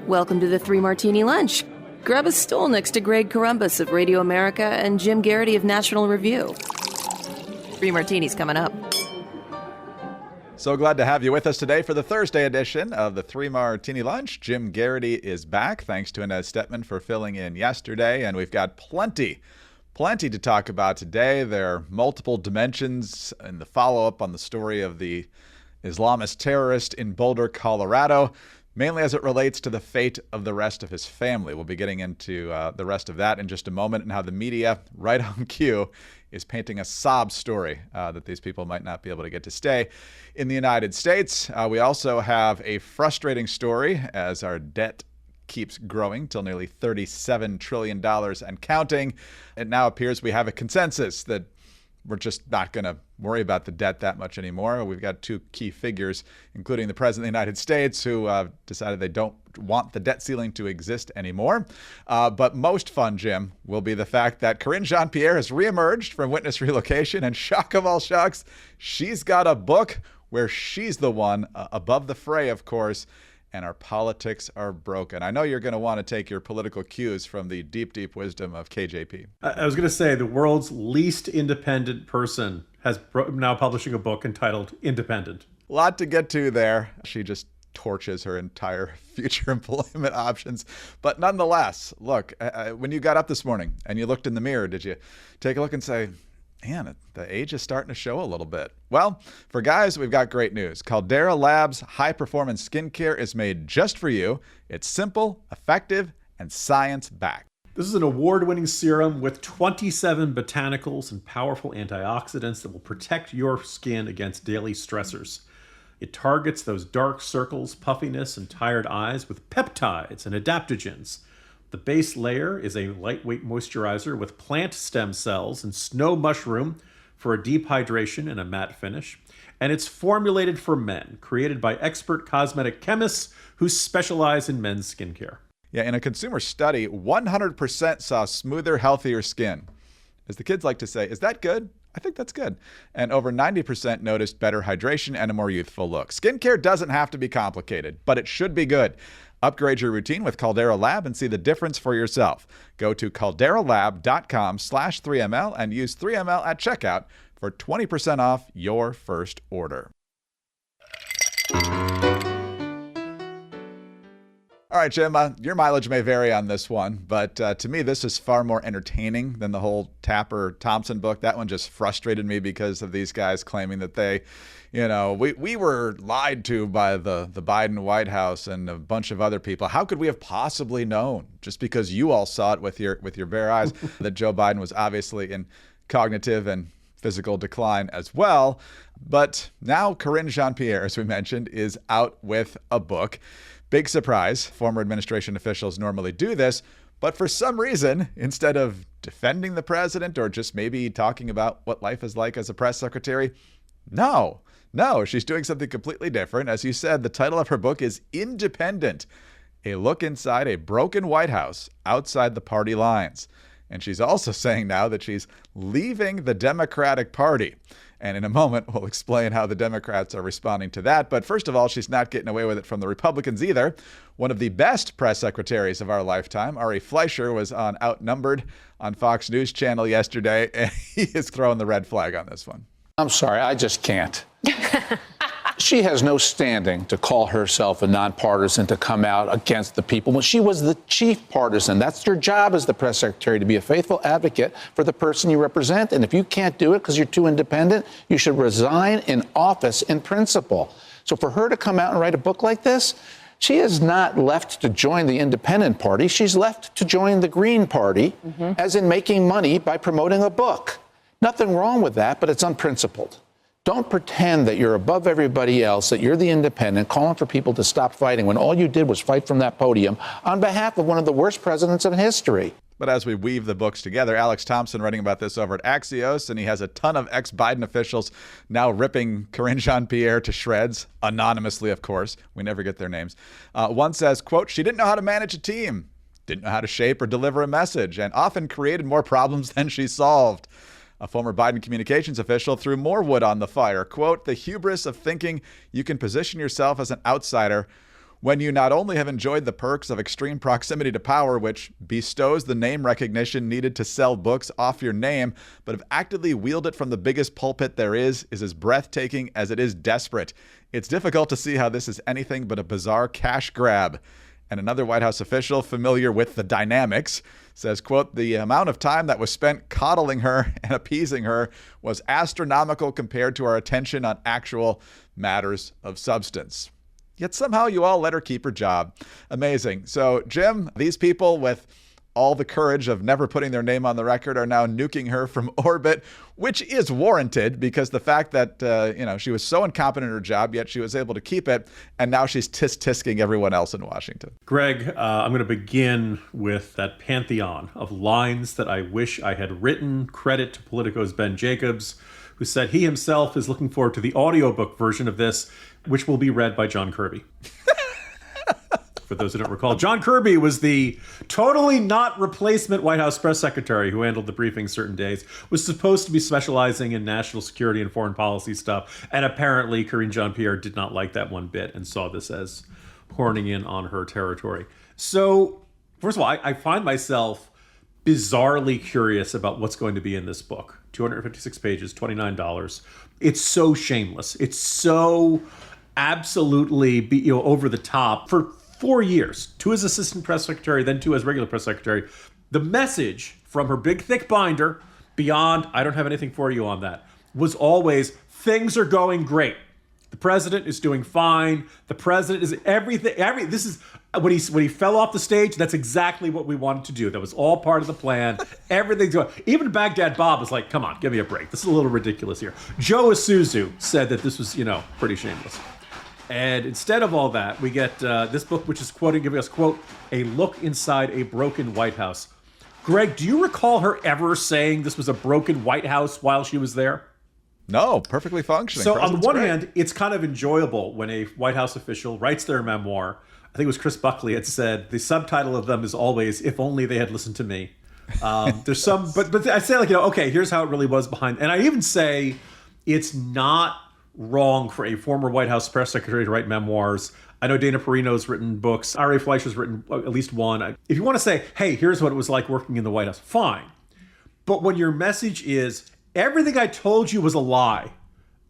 Welcome to the Three Martini Lunch. Grab a stool next to Greg Columbus of Radio America and Jim Garrity of National Review. Three Martinis coming up. So glad to have you with us today for the Thursday edition of the Three Martini Lunch. Jim Garrity is back, thanks to Inez Stetman for filling in yesterday, and we've got plenty to talk about today. There are multiple dimensions in the follow-up on the story of the Islamist terrorist in Boulder, Colorado, mainly as it relates to the fate of the rest of his family. We'll be getting into the rest of that in just a moment, and how the media, right on cue, is painting a sob story that these people might not be able to get to stay in the United States. We also have a frustrating story as our debt keeps growing till nearly $37 trillion and counting. It now appears we have a consensus that we're just not going to worry about the debt that much anymore. We've got two key figures, including the President of the United States, who decided they don't want the debt ceiling to exist anymore. But most fun, Jim, will be the fact that Karine Jean-Pierre has reemerged from witness relocation, and shock of all shocks, she's got a book where she's the one above the fray, of course, and our politics are broken. I know you're going to want to take your political cues from the deep, deep wisdom of KJP. I was going to say the world's least independent person has now publishing a book entitled Independent. A lot to get to there. She just torches her entire future employment options. But nonetheless, look, when you got up this morning and you looked in the mirror, did you take a look and say, man, the age is starting to show a little bit? Well, for guys, we've got great news. Caldera Labs high-performance skincare is made just for you. It's simple, effective, and science-backed. This is an award-winning serum with 27 botanicals and powerful antioxidants that will protect your skin against daily stressors. It targets those dark circles, puffiness, and tired eyes with peptides and adaptogens. The base layer is a lightweight moisturizer with plant stem cells and snow mushroom for a deep hydration and a matte finish. And it's formulated for men, created by expert cosmetic chemists who specialize in men's skincare. Yeah, in a consumer study, 100% saw smoother, healthier skin. As the kids like to say, is that good? I think that's good. And over 90% noticed better hydration and a more youthful look. Skincare doesn't have to be complicated, but it should be good. Upgrade your routine with Caldera Lab and see the difference for yourself. Go to calderalab.com/3ml and use 3ml at checkout for 20% off your first order. All right, Jim, your mileage may vary on this one, but to me, this is far more entertaining than the whole Tapper-Thompson book. That one just frustrated me because of these guys claiming that they, we were lied to by the Biden White House and a bunch of other people. How could we have possibly known, just because you all saw it with your bare eyes, that Joe Biden was obviously in cognitive and physical decline as well? But now Karine Jean-Pierre, as we mentioned, is out with a book. Big surprise. Former administration officials normally do this, but for some reason, instead of defending the president or just maybe talking about what life is like as a press secretary, no, she's doing something completely different. As you said, the title of her book is Independent, a look inside a broken White House outside the party lines. And she's also saying now that she's leaving the Democratic Party. And in a moment, we'll explain how the Democrats are responding to that. But first of all, she's not getting away with it from the Republicans either. One of the best press secretaries of our lifetime, Ari Fleischer, was on Outnumbered on Fox News Channel yesterday, and he is throwing the red flag on this one. I'm sorry, I just can't. She has no standing to call herself a nonpartisan, to come out against the people. When she was the chief partisan, that's your job as the press secretary, to be a faithful advocate for the person you represent. And if you can't do it because you're too independent, you should resign in office in principle. So for her to come out and write a book like this, she is not left to join the Independent Party. She's left to join the Green Party, as in making money by promoting a book. Nothing wrong with that, but it's unprincipled. Don't pretend that you're above everybody else, that you're the independent, calling for people to stop fighting when all you did was fight from that podium on behalf of one of the worst presidents in history. But as we weave the books together, Alex Thompson writing about this over at Axios, and he has a ton of ex-Biden officials now ripping Karine Jean-Pierre to shreds, anonymously, of course. We never get their names. One says, quote, she didn't know how to manage a team, didn't know how to shape or deliver a message, and often created more problems than she solved. A former Biden communications official threw more wood on the fire. Quote, the hubris of thinking you can position yourself as an outsider when you not only have enjoyed the perks of extreme proximity to power, which bestows the name recognition needed to sell books off your name, but have actively wielded it from the biggest pulpit there is as breathtaking as it is desperate. It's difficult to see how this is anything but a bizarre cash grab. And another White House official familiar with the dynamics says, quote, the amount of time that was spent coddling her and appeasing her was astronomical compared to our attention on actual matters of substance. Yet somehow you all let her keep her job. Amazing. So, Jim, these people with all the courage of never putting their name on the record are now nuking her from orbit, which is warranted because the fact that, she was so incompetent in her job, yet she was able to keep it, and now she's tisk-tisking everyone else in Washington. Greg, I'm going to begin with that pantheon of lines that I wish I had written. Credit to Politico's Ben Jacobs, who said he himself is looking forward to the audiobook version of this, which will be read by John Kirby. For those who don't recall, John Kirby was the totally not replacement White House press secretary who handled the briefings certain days, was supposed to be specializing in national security and foreign policy stuff, and apparently Karine Jean-Pierre did not like that one bit and saw this as horning in on her territory. So, first of all, I find myself bizarrely curious about what's going to be in this book. 256 pages, $29. It's so shameless. It's so absolutely over the top. For 4 years, 2 as assistant press secretary, then 2 as regular press secretary, the message from her big, thick binder, beyond, I don't have anything for you on that, was always, things are going great. The president is doing fine. The president is everything. This is when he fell off the stage. That's exactly what we wanted to do. That was all part of the plan. Everything's going. Even Baghdad Bob was like, "Come on, give me a break. This is a little ridiculous here." Joe Isuzu said that this was, pretty shameless. And instead of all that, we get this book, which is giving us, quote, a look inside a broken White House. Greg, do you recall her ever saying this was a broken White House while she was there? No, perfectly functioning. So on the one hand, it's kind of enjoyable when a White House official writes their memoir. I think it was Chris Buckley had said the subtitle of them is always, if only they had listened to me. There's some, but I say okay, here's how it really was behind. And I even say it's not wrong for a former White House press secretary to write memoirs. I know Dana Perino's written books. R.A. Fleischer's written at least one. If you want to say, hey, here's what it was like working in the White House, fine. But when your message is, everything I told you was a lie,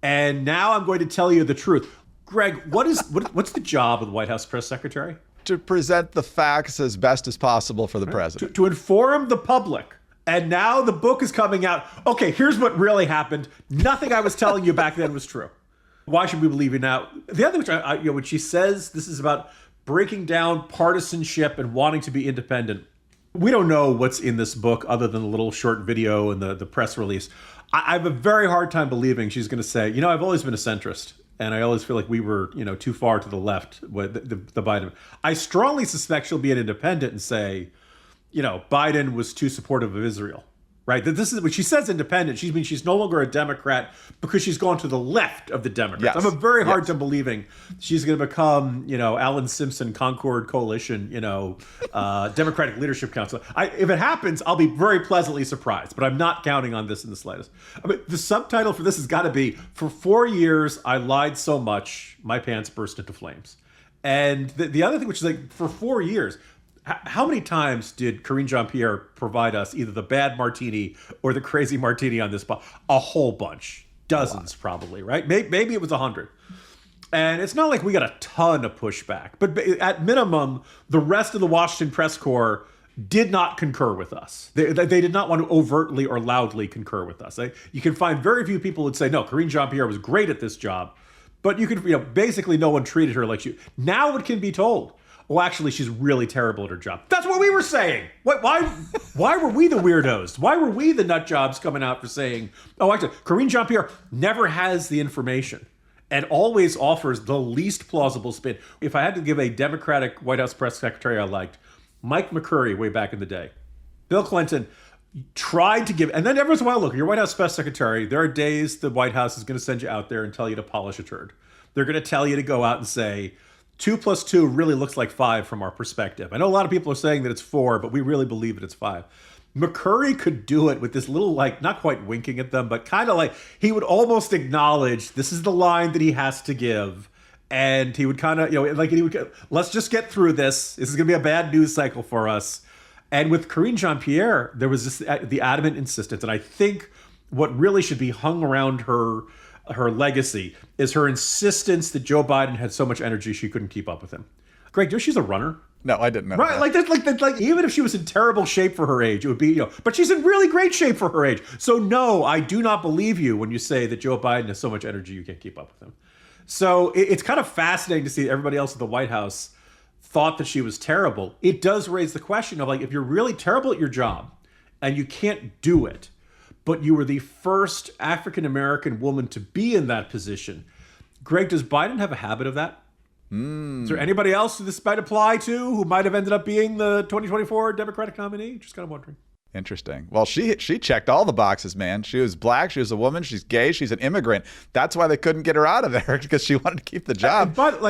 and now I'm going to tell you the truth. Greg, what's the job of the White House press secretary? To present the facts as best as possible for the president. To inform the public. And now the book is coming out. Okay, here's what really happened. Nothing I was telling you back then was true. Why should we believe you now? The other, which when she says this is about breaking down partisanship and wanting to be independent, we don't know what's in this book other than a little short video and the press release. I have a very hard time believing she's going to say, I've always been a centrist, and I always feel like we were, too far to the left with the Biden. I strongly suspect she'll be an independent and say, Biden was too supportive of Israel, right? That this is what she says independent. She means she's no longer a Democrat because she's gone to the left of the Democrats. Yes. I'm a very hard time believing she's going to become, Alan Simpson, Concord Coalition, Democratic Leadership Council. If it happens, I'll be very pleasantly surprised, but I'm not counting on this in the slightest. The subtitle for this has got to be, for 4 years, I lied so much, my pants burst into flames. And the other thing, which is for 4 years, how many times did Karine Jean-Pierre provide us either the bad martini or the crazy martini on this spot? A whole bunch. Dozens, probably, right? Maybe it was 100. And it's not like we got a ton of pushback. But at minimum, the rest of the Washington press corps did not concur with us. They did not want to overtly or loudly concur with us. You can find very few people who'd say, no, Karine Jean-Pierre was great at this job. But you could, basically no one treated her like she. Now it can be told, well, actually, she's really terrible at her job. That's what we were saying. Why were we the weirdos? Why were we the nut jobs coming out for saying, oh, actually, Karine Jean-Pierre never has the information and always offers the least plausible spin. If I had to give a Democratic White House press secretary I liked, Mike McCurry way back in the day. Bill Clinton tried to give, and then every once in a while, look, you're White House press secretary, there are days the White House is going to send you out there and tell you to polish a turd. They're going to tell you to go out and say, 2 + 2 really looks like 5 from our perspective. I know a lot of people are saying that it's 4, but we really believe that it's 5. McCurry could do it with this little, not quite winking at them, but kind of he would almost acknowledge this is the line that he has to give. And he would kind of, let's just get through this. This is going to be a bad news cycle for us. And with Karine Jean-Pierre, there was the adamant insistence. And I think what really should be hung around her legacy is her insistence that Joe Biden had so much energy she couldn't keep up with him. Greg, do you know she's a runner? No, I didn't know. Right, that. like even if she was in terrible shape for her age, it would be, but she's in really great shape for her age. So no, I do not believe you when you say that Joe Biden has so much energy you can't keep up with him. So it's kind of fascinating to see everybody else at the White House thought that she was terrible. It does raise the question of, like, if you're really terrible at your job and you can't do it, but you were the first African-American woman to be in that position. Greg, does Biden have a habit of that? Is there anybody else who this might apply to who might have ended up being the 2024 Democratic nominee? Just kind of wondering. Interesting. Well, she checked all the boxes, man. She was black. She was a woman. She's gay. She's an immigrant. That's why they couldn't get her out of there, because she wanted to keep the job. But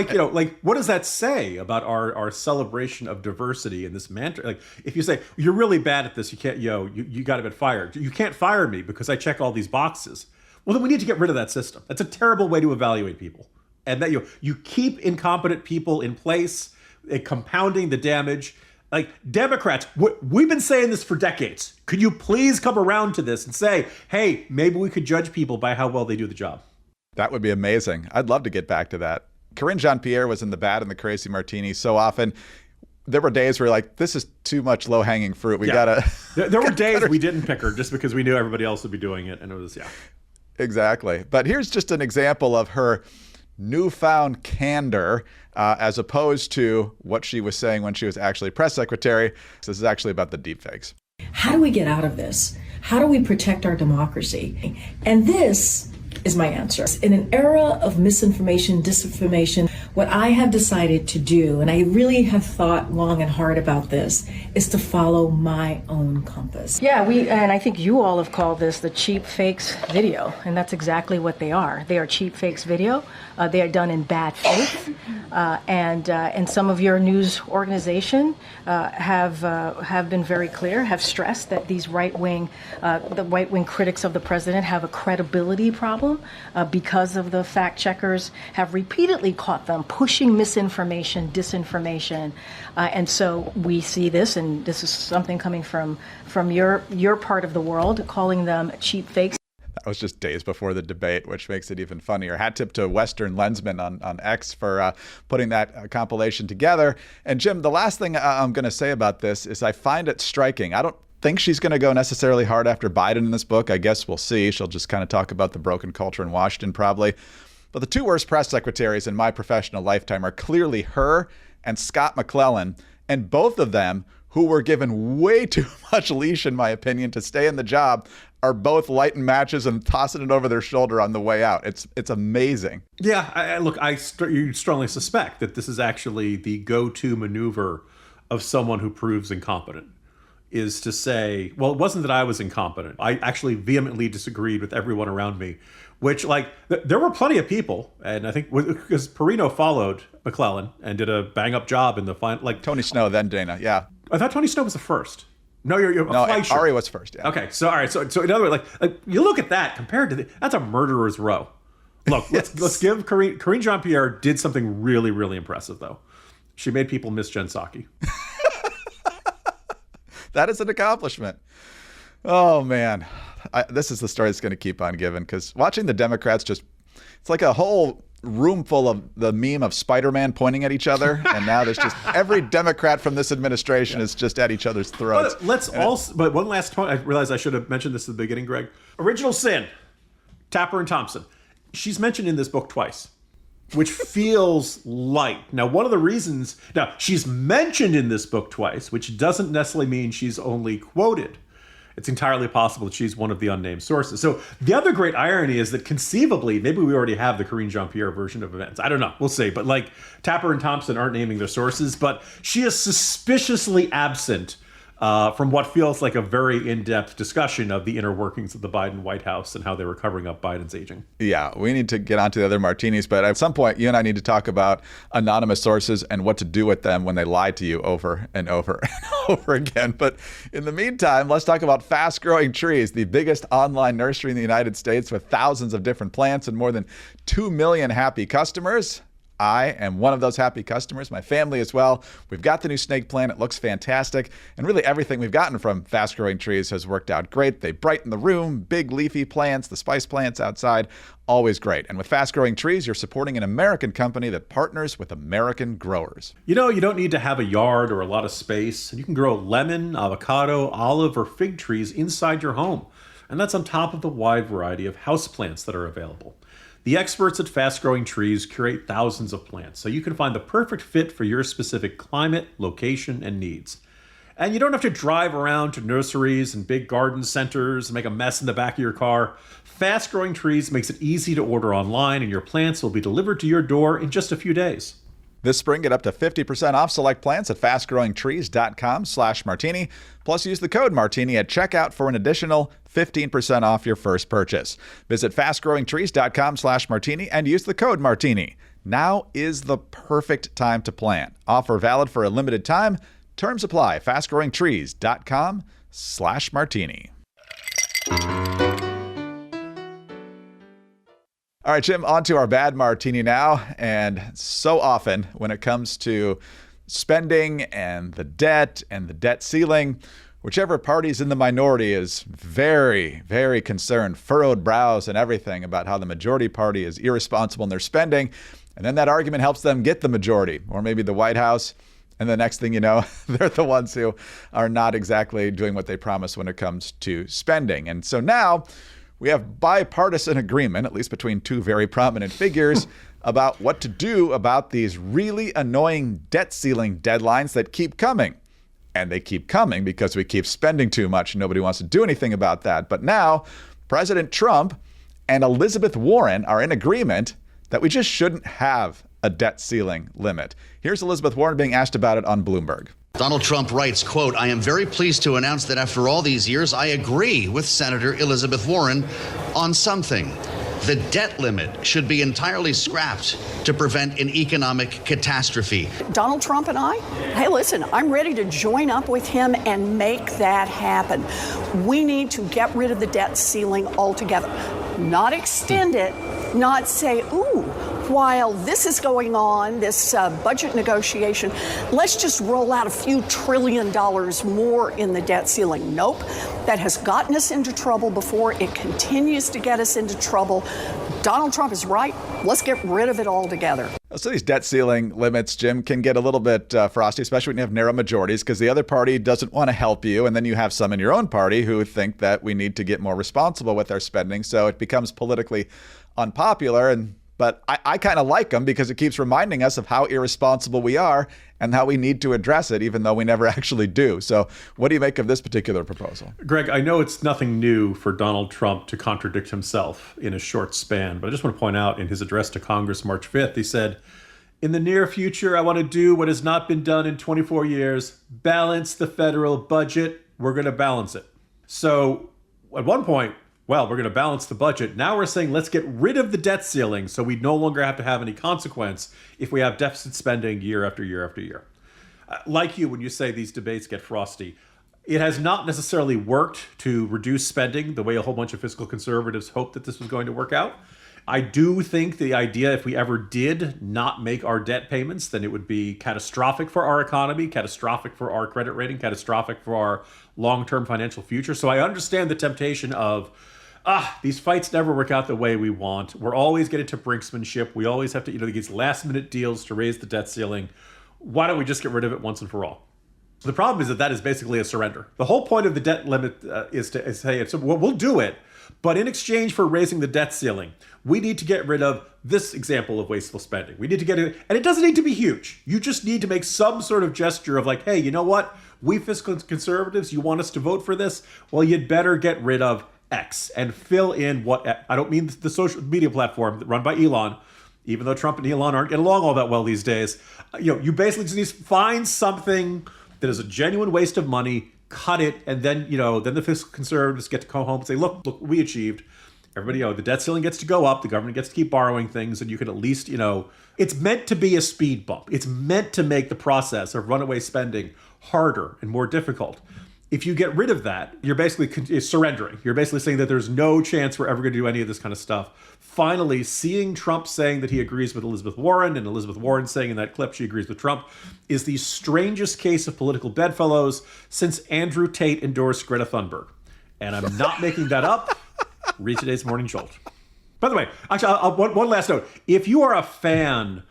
what does that say about our celebration of diversity in this mantra? Like, if you say you're really bad at this, you can't, you got to get fired. You can't fire me because I check all these boxes. Well, then we need to get rid of that system. That's a terrible way to evaluate people. And that you keep incompetent people in place, compounding the damage. Like, Democrats, we've been saying this for decades. Could you please come around to this and say, hey, maybe we could judge people by how well they do the job? That would be amazing. I'd love to get back to that. Karine Jean-Pierre was in the bad and the crazy martini so often. There were days where, like, this is too much low-hanging fruit. We gotta. There were days we didn't pick her just because we knew everybody else would be doing it, and it was Exactly. But here's just an example of her newfound candor as opposed to what she was saying when she was actually press secretary. So this is actually about the deepfakes. How do we get out of this? How do we protect our democracy? And this is my answer. In an era of misinformation, disinformation, what I have decided to do, and I really have thought long and hard about this, is to follow my own compass. Yeah, and I think you all have called this the cheap fakes video, and that's exactly what they are. They are cheap fakes video. They are done in bad faith, and some of your news organization have been very clear, have stressed that these the right-wing critics of the president have a credibility problem because of the fact checkers have repeatedly caught them pushing misinformation, disinformation, and so we see this, and this is something coming from your part of the world, calling them cheap fakes. That was just days before the debate, which makes it even funnier. Hat tip to Western Lensman on X for putting that compilation together. And Jim, the last thing I'm going to say about this is I find it striking. I don't think she's going to go necessarily hard after Biden in this book. I guess we'll see. She'll just kind of talk about the broken culture in Washington probably. But the two worst press secretaries in my professional lifetime are clearly her and Scott McClellan, and both of them, who were given way too much leash, in my opinion, to stay in the job, are both lighting matches and tossing it over their shoulder on the way out. It's amazing. Yeah, you strongly suspect that this is actually the go-to maneuver of someone who proves incompetent, is to say, well, it wasn't that I was incompetent. I actually vehemently disagreed with everyone around me, which, there were plenty of people, and I think because Perino followed McClellan and did a bang-up job in the final. Tony Snow, then Dana, yeah. I thought Tony Snow was the first. No, you're Fleischer. Ari was first, yeah. Okay, so all right, so in other words, like you look at that compared to that's a murderer's row. Look, let's give Karine Jean-Pierre did something really, really impressive though. She made people miss Jen Psaki. That is an accomplishment. Oh man, this is the story that's going to keep on giving, because watching the Democrats it's like a whole room full of the meme of Spider-Man pointing at each other, and now there's just every Democrat from this administration is just at each other's throats. But one last point, I realized I should have mentioned this at the beginning, Greg. Original Sin, Tapper and Thompson. She's mentioned in this book twice, which feels light. Now, one of the reasons, she's mentioned in this book twice, which doesn't necessarily mean she's only quoted. It's entirely possible that she's one of the unnamed sources. So the other great irony is that conceivably, maybe we already have the Karine Jean-Pierre version of events. I don't know. We'll see. But Tapper and Thompson aren't naming their sources, but she is suspiciously absent from what feels like a very in-depth discussion of the inner workings of the Biden White House and how they were covering up Biden's aging. Yeah, we need to get onto the other martinis, but at some point, you and I need to talk about anonymous sources and what to do with them when they lie to you over and over and over again. But in the meantime, let's talk about Fast Growing Trees, the biggest online nursery in the United States with thousands of different plants and more than 2 million happy customers. I am one of those happy customers, my family as well. We've got the new snake plant. It looks fantastic. And really everything we've gotten from Fast Growing Trees has worked out great. They brighten the room, big leafy plants, the spice plants outside, always great. And with Fast Growing Trees, you're supporting an American company that partners with American growers. You know, you don't need to have a yard or a lot of space. You can grow lemon, avocado, olive, or fig trees inside your home. And that's on top of the wide variety of houseplants that are available. The experts at Fast Growing Trees curate thousands of plants, so you can find the perfect fit for your specific climate, location, and needs. And you don't have to drive around to nurseries and big garden centers and make a mess in the back of your car. Fast Growing Trees makes it easy to order online, and your plants will be delivered to your door in just a few days. This spring, get up to 50% off select plants at fastgrowingtrees.com/martini. Plus, use the code Martini at checkout for an additional 15% off your first purchase. Visit fastgrowingtrees.com/martini and use the code Martini. Now is the perfect time to plant. Offer valid for a limited time. Terms apply. fastgrowingtrees.com/martini. All right, Jim, on to our bad martini now. And so often when it comes to spending and the debt ceiling, whichever party's in the minority is very, very concerned, furrowed brows and everything about how the majority party is irresponsible in their spending. And then that argument helps them get the majority, or maybe the White House. And the next thing you know, they're the ones who are not exactly doing what they promised when it comes to spending. And so now we have bipartisan agreement, at least between two very prominent figures, about what to do about these really annoying debt ceiling deadlines that keep coming. And they keep coming because we keep spending too much and nobody wants to do anything about that. But now President Trump and Elizabeth Warren are in agreement that we just shouldn't have a debt ceiling limit. Here's Elizabeth Warren being asked about it on Bloomberg. Donald Trump writes, quote, "I am very pleased to announce that after all these years, I agree with Senator Elizabeth Warren on something. The debt limit should be entirely scrapped to prevent an economic catastrophe." Donald Trump and I, hey, listen, I'm ready to join up with him and make that happen. We need to get rid of the debt ceiling altogether, not extend it, not say, ooh, while this is going on, this budget negotiation, let's just roll out a few $1 trillion more in the debt ceiling. Nope, that has gotten us into trouble before. It continues to get us into trouble. Donald Trump is right. Let's get rid of it altogether. So these debt ceiling limits, Jim, can get a little bit frosty, especially when you have narrow majorities, because the other party doesn't want to help you. And then you have some in your own party who think that we need to get more responsible with our spending. So it becomes politically unpopular. But I kind of like them because it keeps reminding us of how irresponsible we are and how we need to address it, even though we never actually do. So what do you make of this particular proposal? Greg, I know it's nothing new for Donald Trump to contradict himself in a short span, but I just want to point out in his address to Congress March 5th, he said, "In the near future, I want to do what has not been done in 24 years, balance the federal budget. We're going to balance it." So at one point, well, we're going to balance the budget. Now we're saying let's get rid of the debt ceiling so we no longer have to have any consequence if we have deficit spending year after year after year. Like you, when you say these debates get frosty, it has not necessarily worked to reduce spending the way a whole bunch of fiscal conservatives hoped that this was going to work out. I do think the idea, if we ever did not make our debt payments, then it would be catastrophic for our economy, catastrophic for our credit rating, catastrophic for our long-term financial future. So I understand the temptation of, these fights never work out the way we want. We're always getting to brinksmanship. We always have to, get these last-minute deals to raise the debt ceiling. Why don't we just get rid of it once and for all? The problem is that is basically a surrender. The whole point of the debt limit is to say, we'll do it, but in exchange for raising the debt ceiling, we need to get rid of this example of wasteful spending. We need to get it, and it doesn't need to be huge. You just need to make some sort of gesture of like, hey, you know what? We fiscal conservatives, you want us to vote for this? Well, you'd better get rid of X and fill in what, I don't mean the social media platform run by Elon, even though Trump and Elon aren't getting along all that well these days. You basically just need to find something that is a genuine waste of money, cut it, and then, then the fiscal conservatives get to go home and say, look, we achieved. Everybody, the debt ceiling gets to go up, the government gets to keep borrowing things, and you can at least, it's meant to be a speed bump. It's meant to make the process of runaway spending harder and more difficult. if you get rid of that, you're basically surrendering. You're basically saying that there's no chance we're ever going to do any of this kind of stuff. Finally, seeing Trump saying that he agrees with Elizabeth Warren, and Elizabeth Warren saying in that clip she agrees with Trump, is the strangest case of political bedfellows since Andrew Tate endorsed Greta Thunberg. And I'm not making that up. Read today's Morning Jolt. By the way, actually, one last note. If you are a fan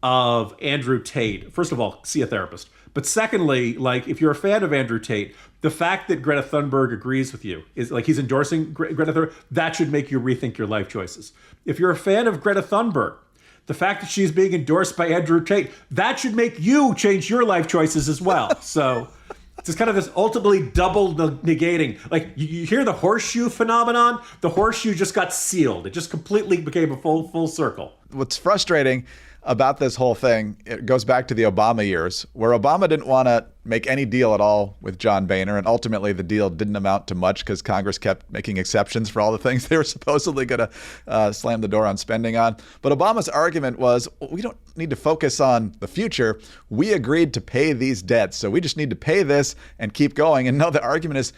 of Andrew Tate, first of all, see a therapist. But secondly, like, if you're a fan of Andrew Tate, the fact that Greta Thunberg agrees with you, is like he's endorsing Greta Thunberg, that should make you rethink your life choices. If you're a fan of Greta Thunberg, the fact that she's being endorsed by Andrew Tate, that should make you change your life choices as well. So it's kind of this ultimately double negating. Like, you hear the horseshoe phenomenon? The horseshoe just got sealed. It just completely became a full circle. What's frustrating about this whole thing, it goes back to the Obama years, where Obama didn't want to make any deal at all with John Boehner, and ultimately the deal didn't amount to much because Congress kept making exceptions for all the things they were supposedly going to slam the door on spending on. But Obama's argument was, we don't need to focus on the future. We agreed to pay these debts, so we just need to pay this and keep going. And no, the argument is,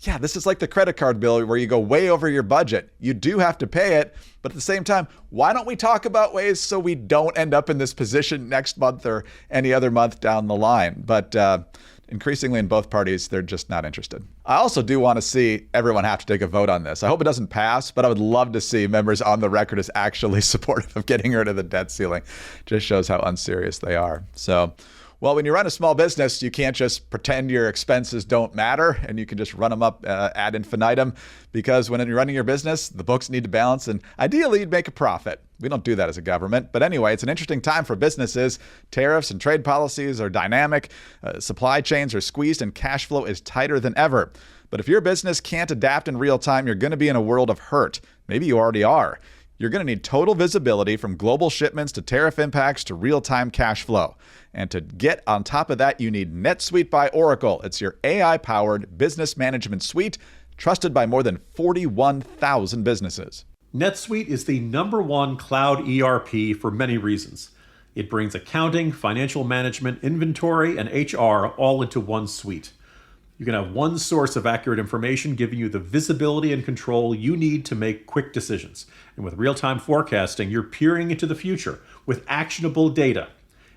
yeah, this is like the credit card bill where you go way over your budget. You do have to pay it, but at the same time, why don't we talk about ways so we don't end up in this position next month or any other month down the line? But increasingly in both parties, they're just not interested. I also do want to see everyone have to take a vote on this. I hope it doesn't pass, but I would love to see members on the record as actually supportive of getting rid of the debt ceiling. Just shows how unserious they are. So, well, when you run a small business, you can't just pretend your expenses don't matter and you can just run them up ad infinitum, because when you're running your business, the books need to balance and ideally you'd make a profit. We don't do that as a government. But anyway, it's an interesting time for businesses. Tariffs and trade policies are dynamic. Supply chains are squeezed and cash flow is tighter than ever. But if your business can't adapt in real time, you're going to be in a world of hurt. Maybe you already are. You're going to need total visibility from global shipments to tariff impacts to real-time cash flow. And to get on top of that, you need NetSuite by Oracle. It's your AI-powered business management suite, trusted by more than 41,000 businesses. NetSuite is the #1 cloud ERP for many reasons. It brings accounting, financial management, inventory, and HR all into one suite. You can have one source of accurate information giving you the visibility and control you need to make quick decisions. And with real-time forecasting, you're peering into the future with actionable data.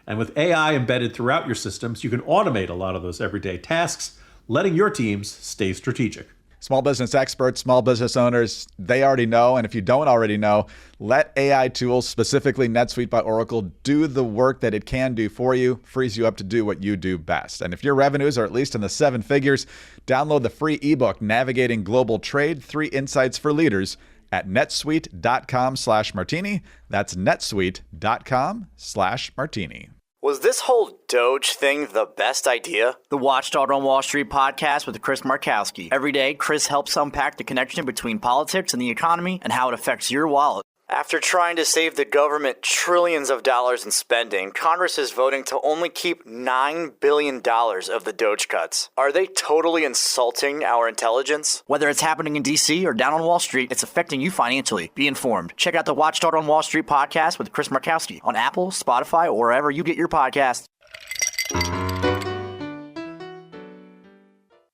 And with AI embedded throughout your systems, you can automate a lot of those everyday tasks, letting your teams stay strategic. Small business experts, small business owners, they already know. And if you don't already know, let AI tools, specifically NetSuite by Oracle, do the work that it can do for you, frees you up to do what you do best. And if your revenues are at least in the 7 figures, download the free ebook, Navigating Global Trade, 3 Insights for Leaders, at netsuite.com/martini. That's netsuite.com/martini. Was this whole Doge thing the best idea? The Watchdog on Wall Street podcast with Chris Markowski. Every day, Chris helps unpack the connection between politics and the economy and how it affects your wallet. After trying to save the government trillions of dollars in spending, Congress is voting to only keep $9 billion of the Doge cuts. Are they totally insulting our intelligence? Whether it's happening in D.C. or down on Wall Street, it's affecting you financially. Be informed. Check out the Watchdog on Wall Street podcast with Chris Markowski on Apple, Spotify, or wherever you get your podcasts.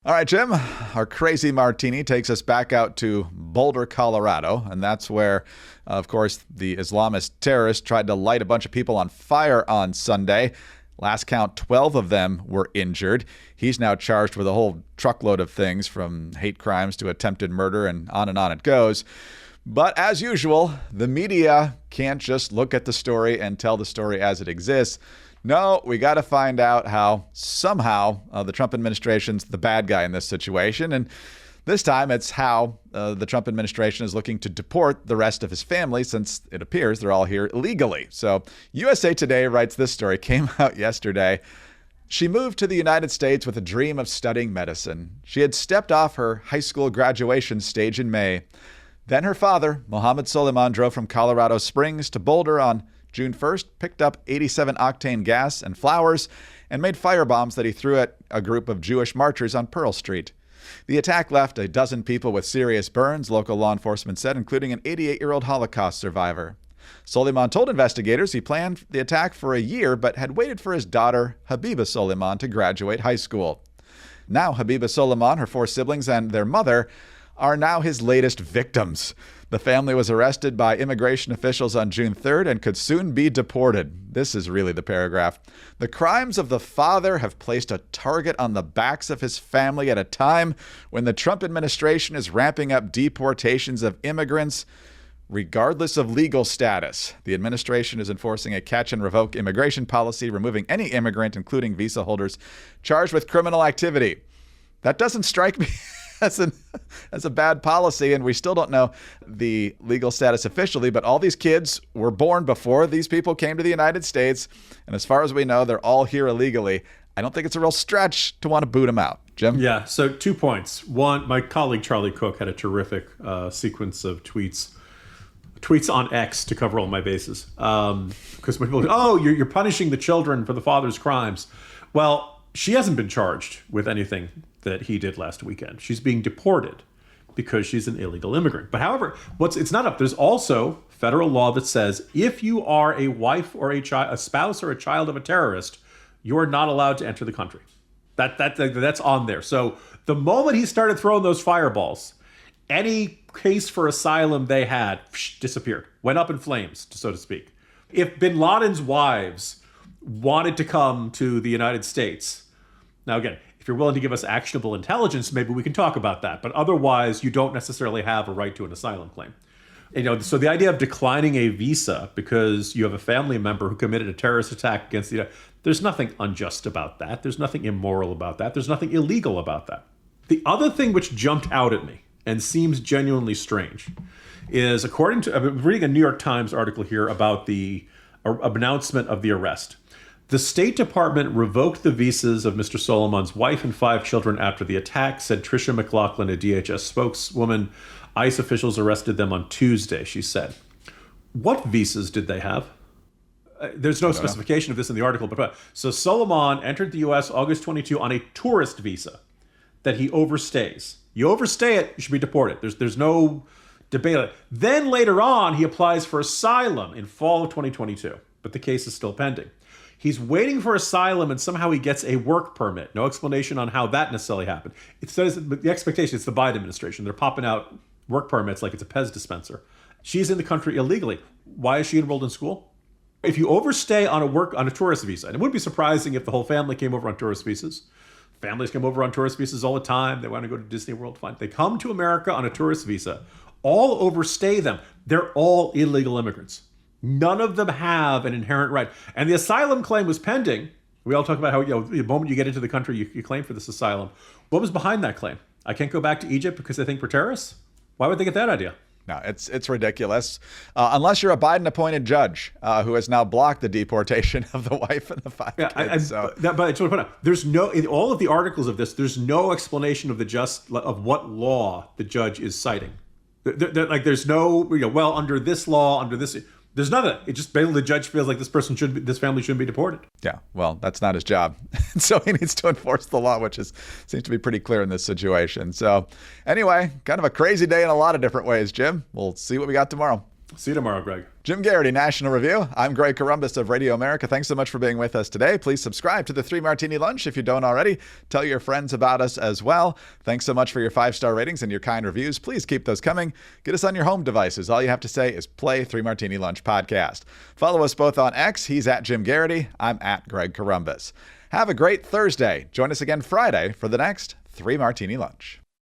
All right, Jim, our crazy martini takes us back out to Boulder, Colorado, and that's where, of course, the Islamist terrorists tried to light a bunch of people on fire on Sunday. Last count, 12 of them were injured. He's now charged with a whole truckload of things, from hate crimes to attempted murder, and on it goes. But as usual, the media can't just look at the story and tell the story as it exists. No, we got to find out how somehow the Trump administration's the bad guy in this situation. And this time it's how the Trump administration is looking to deport the rest of his family, since it appears they're all here illegally. So USA Today writes this story, came out yesterday. She moved to the United States with a dream of studying medicine. She had stepped off her high school graduation stage in May. Then her father, Mohammed Soleiman, drove from Colorado Springs to Boulder on June 1st, picked up 87-octane gas and flowers, and made firebombs that he threw at a group of Jewish marchers on Pearl Street. The attack left a dozen people with serious burns, local law enforcement said, including an 88-year-old Holocaust survivor. Soleiman told investigators he planned the attack for a year, but had waited for his daughter, Habiba Soleiman, to graduate high school. Now, Habiba Soliman, her 4 siblings, and their mother are now his latest victims. The family was arrested by immigration officials on June 3rd and could soon be deported. This is really the paragraph. The crimes of the father have placed a target on the backs of his family at a time when the Trump administration is ramping up deportations of immigrants regardless of legal status. The administration is enforcing a catch and revoke immigration policy, removing any immigrant, including visa holders, charged with criminal activity. That doesn't strike me as a bad policy, and we still don't know the legal status officially, but all these kids were born before these people came to the United States, and as far as we know, they're all here illegally. I don't think it's a real stretch to want to boot them out. Jim? Yeah, so 2 points. One, my colleague Charlie Cook had a terrific sequence of tweets on X to cover all my bases. Because when people go, you're punishing the children for the father's crimes. Well, she hasn't been charged with anything that he did last weekend. She's being deported because she's an illegal immigrant. But however, it's not up. There's also federal law that says if you are a wife or a spouse or a child of a terrorist, you're not allowed to enter the country. That's on there. So the moment he started throwing those fireballs, any case for asylum they had disappeared, went up in flames, so to speak. If bin Laden's wives wanted to come to the United States, now again, if you're willing to give us actionable intelligence, maybe we can talk about that. But otherwise, you don't necessarily have a right to an asylum claim. So the idea of declining a visa because you have a family member who committed a terrorist attack against the United States, there's nothing unjust about that. There's nothing immoral about that. There's nothing illegal about that. The other thing which jumped out at me and seems genuinely strange is, according to, I'm reading a New York Times article here about the announcement of the arrest. The State Department revoked the visas of Mr. Soliman's wife and 5 children after the attack, said Tricia McLaughlin, a DHS spokeswoman. ICE officials arrested them on Tuesday, she said. What visas did they have? There's no specification of this in the article, but so Soliman entered the U.S. August 22 on a tourist visa that he overstays. You overstay it, you should be deported. There's no debate on it. Then later on, he applies for asylum in fall of 2022, but the case is still pending. He's waiting for asylum, and somehow he gets a work permit. No explanation on how that necessarily happened. It says the expectation, it's the Biden administration. They're popping out work permits like it's a Pez dispenser. She's in the country illegally. Why is she enrolled in school? If you overstay on a tourist visa, and it wouldn't be surprising if the whole family came over on tourist visas. Families come over on tourist visas all the time. They want to go to Disney World. Fine. They come to America on a tourist visa. All overstay them. They're all illegal immigrants. None of them have an inherent right. And the asylum claim was pending. We all talk about how, the moment you get into the country, you claim for this asylum. What was behind that claim? I can't go back to Egypt because they think we're terrorists? Why would they get that idea? No, it's ridiculous. Unless you're a Biden-appointed judge who has now blocked the deportation of the wife and the 5 kids. But I just want to point out, there's no, in all of the articles of this, there's no explanation of what law the judge is citing. There's no, under this law, under this. There's none of it. It just basically the judge feels like this family shouldn't be deported. Yeah, well, that's not his job. So he needs to enforce the law, which seems to be pretty clear in this situation. So anyway, kind of a crazy day in a lot of different ways, Jim. We'll see what we got tomorrow. See you tomorrow, Greg. Jim Garrity, National Review. I'm Greg Corombos of Radio America. Thanks so much for being with us today. Please subscribe to the 3 Martini Lunch if you don't already. Tell your friends about us as well. Thanks so much for your 5-star ratings and your kind reviews. Please keep those coming. Get us on your home devices. All you have to say is play 3 Martini Lunch podcast. Follow us both on X. He's at Jim Garrity. I'm at Greg Corombos. Have a great Thursday. Join us again Friday for the next 3 Martini Lunch.